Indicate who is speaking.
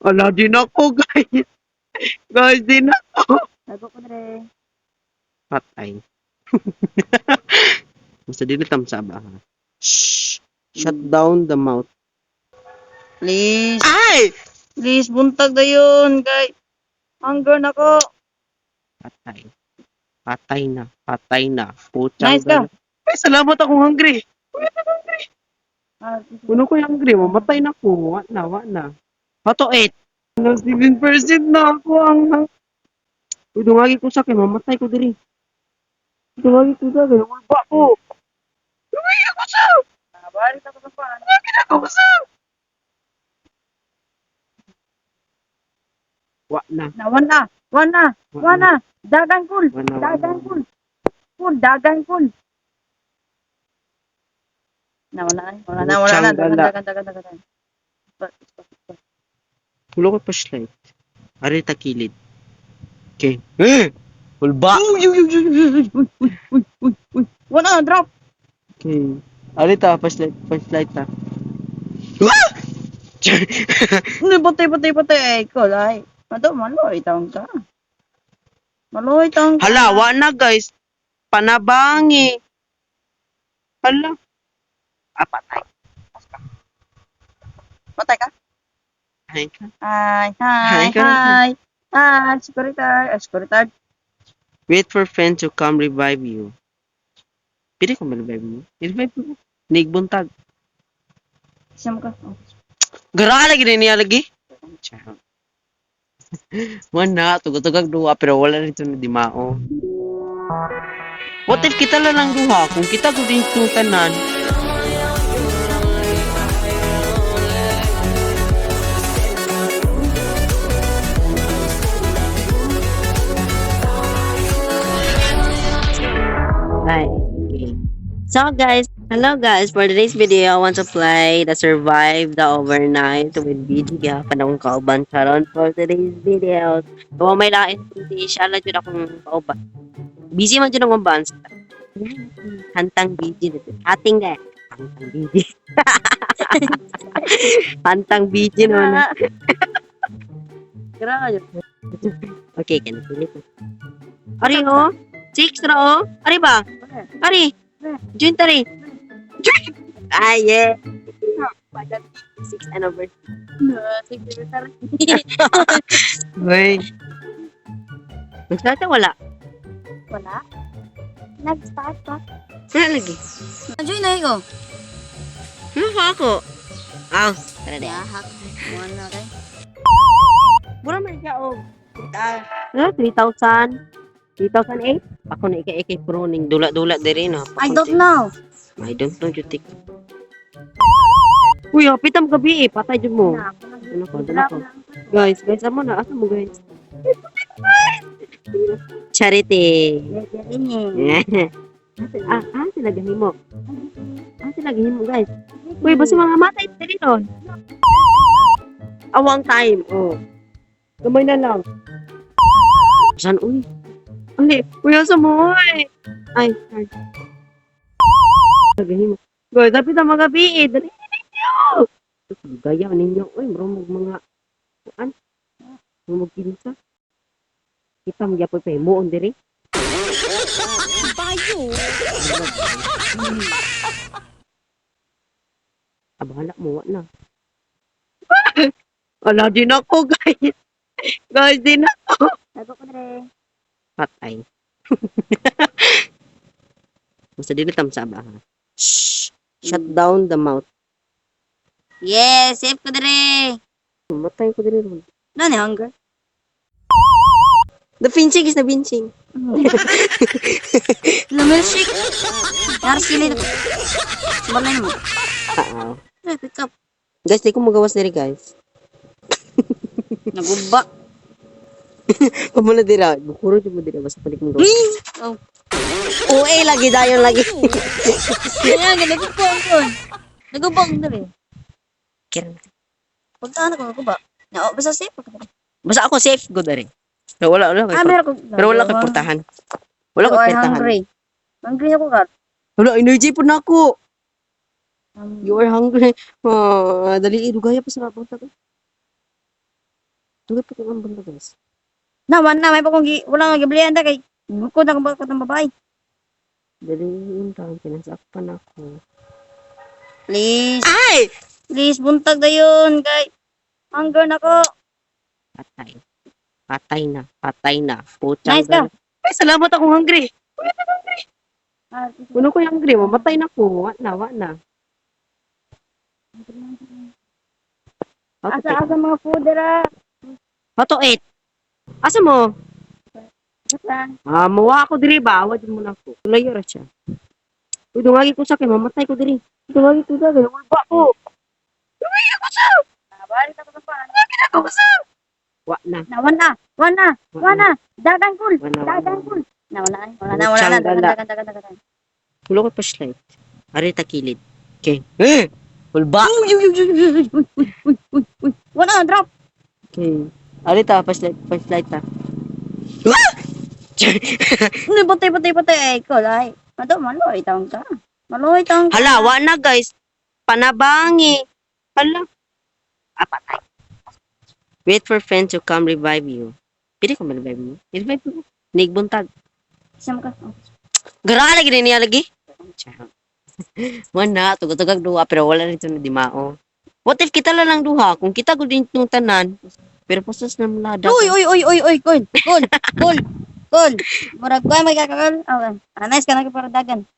Speaker 1: Ala, din ako, guys. Guys, din ako.
Speaker 2: Tago ko dre.
Speaker 1: Patay. Basta din tamsa ba? Shh. Shut down the mouth.
Speaker 2: Please.
Speaker 1: Ay!
Speaker 2: Please, buntag dayon, guys. Hunger na ko.
Speaker 1: Patay. Patay na. Patay na. Puchang
Speaker 2: Nice ka.
Speaker 1: Ay, salamat akong hungry.
Speaker 2: Ah,
Speaker 1: Kuno ko yung hungry. Mamatay na ko. Wa na. Hato 8. 7% na ako ang... Uy, dungagi ko sa akin. Mamatay ko diri. Dungagi ko sa akin. Ulpa ko. Dungagi ako sa...
Speaker 2: balik ako sa pan.
Speaker 1: Ako sa... Wa na.
Speaker 2: Wana. Dagang kul.
Speaker 1: Wana.
Speaker 2: Dagang kul. Dagang kul. Wala na. Dagan.
Speaker 1: Hulo ko flashlight. Ari ta kilid. Okay. Ulba.
Speaker 2: Wala, drop.
Speaker 1: Okay. Ari ta flashlight ta.
Speaker 2: Patay. Kulay. Ato, maloy taong ka.
Speaker 1: Hala, wa na guys. Panabangi. Hala. Patay.
Speaker 2: Patay ka?
Speaker 1: Hay ka.
Speaker 2: Hi. Security.
Speaker 1: Wait for friends to come revive you. Pili ko ma-revive mo. I-revive mo. Nigbuntag.
Speaker 2: Siyam ka.
Speaker 1: Gara lagi niya lagi. Wala, tugag-tugag duha pero wala nito na dimao. What if kita lang duha? Kung kita ko din yung tanan.
Speaker 3: Hi. Okay. So guys, hello guys. For today's video, I want to play the Survive the Overnight with BG. Panahon kauban karon for today's video. Kung may lain, hindi siya lang yun akong kauban. Busy man dyan akong bansa. Hantang BG. Ating nga. Hantang BG. Hantang BG naman. Grabe. Okay, kanapilit. Ari oh. 6 ra oh. Ari ba? Ari. June tari. Ah, yeah. 6th anniversary.
Speaker 1: Uy.
Speaker 3: Nag-start ka wala?
Speaker 2: Wala? Nag-start pa?
Speaker 3: Wala lagi.
Speaker 2: Join na ko.
Speaker 3: Ako. Aw. Tara de.
Speaker 2: Yahak. Muna kay.
Speaker 3: Mura man siya og. 3,000. 2008? Ako na ika-ika pruning. Dula-dula diri na.
Speaker 2: I don't know.
Speaker 3: I don't know, Jutik. Uy, pitam gabi eh. Patay dyan mo. Dala ko. Guys, amo na. Asa mo, guys? Charity. Sila gahin mo. Sila gahin mo, guys. Uy, basta mga matay diri doon. Awang time. Oh. Gamay na lang. Saan, uy? Uy, asa mo, uy? Ay, sorry. Gahin mo. Guys, dapat ang mga gabi eh. Dali ninyo. Gaya ninyo. Uy, marumog mga kuan. Marumog kinsa. Kita magyapon pa himuon diri. Bayo. Abahala mo na.
Speaker 1: Ala, din ako, guys. Guys, din ako.
Speaker 2: Tago ko dre.
Speaker 1: Patay. Basta din tamsa ba? Shh. Shut down the mouth.
Speaker 2: Yes, safe ko dre.
Speaker 1: Matay ko din ron.
Speaker 2: Nani hunger?
Speaker 1: The pinching is the pinching.
Speaker 2: Milkshake. Yar sila ito. Balay mo. Pick up.
Speaker 1: Guys, di ko magawas diri, guys.
Speaker 2: Naguba.
Speaker 1: Pamula dira. Bukuro dyan mo dira. Basta palik mo gawas.
Speaker 2: Oh.
Speaker 1: Uy, lagi dayon lagi.
Speaker 2: Kaya nagubang ko. Nagubang dali.
Speaker 1: Kira.
Speaker 2: Pagkaan ako naguba. Basta safe ko.
Speaker 1: Basta ako safe go dari. Pero wala pero wala kay portahan. Wala kay portahan.
Speaker 2: Hungry ako ka.
Speaker 1: Wala energy po na ako. You are hungry. Dali idugaya pa sa rapon ta.
Speaker 3: Tugod pa ko ang banda, guys.
Speaker 2: Naman na, may pa kong wala nga giblihan da kay bukod na kong bakit ng babae.
Speaker 3: Daliin lang, pinasakpan ako.
Speaker 2: Please,
Speaker 3: Ay!
Speaker 2: please, buntag dayon kay hunger na ko.
Speaker 3: Patay. Patay na. Puchang
Speaker 2: Nice ka.
Speaker 3: Ay, salamat akong hungry.
Speaker 2: Ah,
Speaker 3: Puno ko yung hungry, mamatay na ko. Wa na.
Speaker 2: asa mga food dira.
Speaker 3: How to eat? Asa mo?
Speaker 2: Basta.
Speaker 3: Mawa ako diri ba? Awad mo na ko. Layo ra siya. Uy, dungagi ko sa akin, mamatay ko diri. Dungagi ko sa akin, ulba ko.
Speaker 2: Balik ako sa paan.
Speaker 3: Ako sa. Wa na.
Speaker 2: Wana. Dagang kul.
Speaker 3: Wala.
Speaker 2: Dagang kul. Wala na.
Speaker 3: Butsang gala.
Speaker 2: Dagan.
Speaker 3: Pulo ko flashlight. Ari ta kilid. Okay. Ulba.
Speaker 2: Wala, drop.
Speaker 3: Okay. Ari ta flashlight ta.
Speaker 2: Putay. Kulay. Ato, maloy taong ka.
Speaker 3: Hala, wa na guys. Panabangi. Hala. Patay. Wait for friends to come revive you. Pili ko ma-revive mo. I-revive mo. Nigbuntag.
Speaker 2: Isam ka.
Speaker 3: Gara lagi niya lagi. Wala, tugag duha pero wala nito na dimao. What if kita lang duha? Kung kita ko din itong tanan, pero pasas na mulada.
Speaker 2: Uy, Kul. Murag ko may kakakal. Okay. Nice ka na para dagan.